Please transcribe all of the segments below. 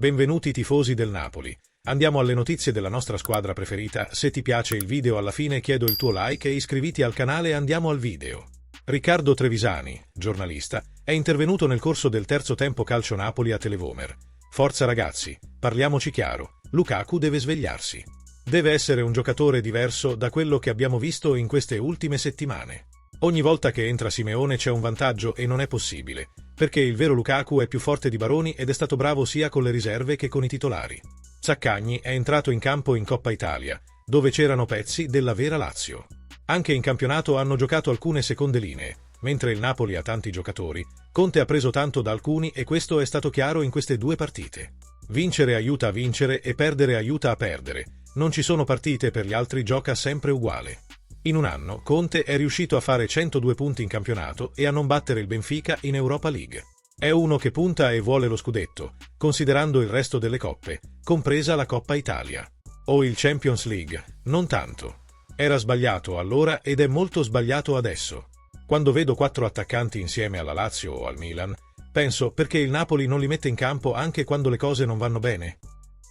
Benvenuti tifosi del Napoli. Andiamo alle notizie della nostra squadra preferita. Se ti piace il video alla fine chiedo il tuo like e iscriviti al canale. Andiamo al video. Riccardo Trevisani, giornalista, è intervenuto nel corso del terzo tempo calcio Napoli a Televomer. Forza ragazzi, parliamoci chiaro, Lukaku deve svegliarsi. Deve essere un giocatore diverso da quello che abbiamo visto in queste ultime settimane. Ogni volta che entra Simeone c'è un vantaggio e non è possibile, perché il vero Lukaku è più forte di Baroni ed è stato bravo sia con le riserve che con i titolari. Zaccagni è entrato in campo in Coppa Italia, dove c'erano pezzi della vera Lazio. Anche in campionato hanno giocato alcune seconde linee, mentre il Napoli ha tanti giocatori, Conte ha preso tanto da alcuni e questo è stato chiaro in queste due partite. Vincere aiuta a vincere e perdere aiuta a perdere, non ci sono partite per gli altri, gioca sempre uguale. In un anno Conte è riuscito a fare 102 punti in campionato e a non battere il Benfica in Europa League. È uno che punta e vuole lo scudetto, considerando il resto delle coppe, compresa la Coppa Italia. O il Champions League, non tanto. Era sbagliato allora ed è molto sbagliato adesso. Quando vedo 4 attaccanti insieme alla Lazio o al Milan, penso perché il Napoli non li mette in campo anche quando le cose non vanno bene.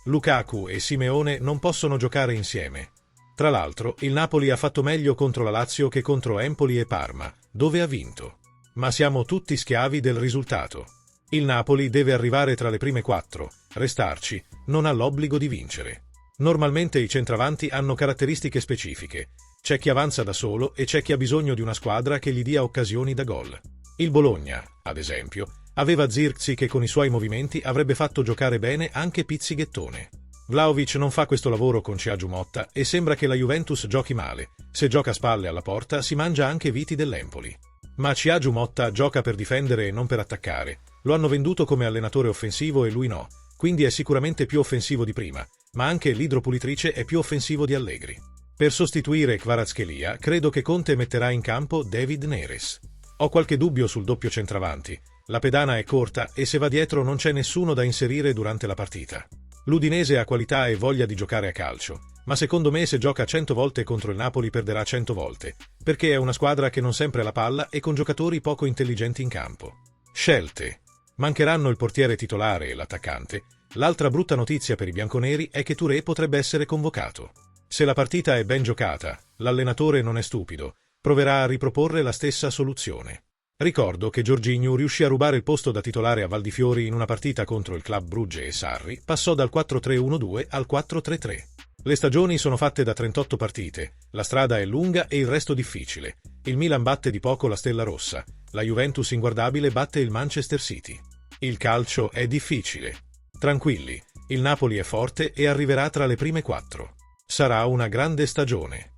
Lukaku e Simeone non possono giocare insieme. Tra l'altro, il Napoli ha fatto meglio contro la Lazio che contro Empoli e Parma, dove ha vinto. Ma siamo tutti schiavi del risultato. Il Napoli deve arrivare tra le prime 4, restarci, non ha l'obbligo di vincere. Normalmente i centravanti hanno caratteristiche specifiche. C'è chi avanza da solo e c'è chi ha bisogno di una squadra che gli dia occasioni da gol. Il Bologna, ad esempio, aveva Zirkzee che con i suoi movimenti avrebbe fatto giocare bene anche Pizzighettone. Vlahovic non fa questo lavoro con Thiago Motta e sembra che la Juventus giochi male. Se gioca a spalle alla porta si mangia anche viti dell'Empoli. Ma Thiago Motta gioca per difendere e non per attaccare. Lo hanno venduto come allenatore offensivo e lui no, quindi è sicuramente più offensivo di prima, ma anche l'idropulitrice è più offensivo di Allegri. Per sostituire Kvaratskhelia credo che Conte metterà in campo David Neres. Ho qualche dubbio sul doppio centravanti. La pedana è corta e se va dietro non c'è nessuno da inserire durante la partita. L'Udinese ha qualità e voglia di giocare a calcio, ma secondo me se gioca 100 volte contro il Napoli perderà 100 volte, perché è una squadra che non sempre ha la palla e con giocatori poco intelligenti in campo. Scelte. Mancheranno il portiere titolare e l'attaccante. L'altra brutta notizia per i bianconeri è che Touré potrebbe essere convocato. Se la partita è ben giocata, l'allenatore non è stupido, proverà a riproporre la stessa soluzione. Ricordo che Jorginho riuscì a rubare il posto da titolare a Val di Fiori in una partita contro il Club Brugge e Sarri, passò dal 4-3-1-2 al 4-3-3. Le stagioni sono fatte da 38 partite, la strada è lunga e il resto difficile. Il Milan batte di poco la Stella Rossa, la Juventus inguardabile batte il Manchester City. Il calcio è difficile. Tranquilli, il Napoli è forte e arriverà tra le prime 4. Sarà una grande stagione.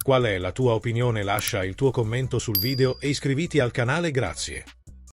Qual è la tua opinione? Lascia il tuo commento sul video e iscriviti al canale, grazie.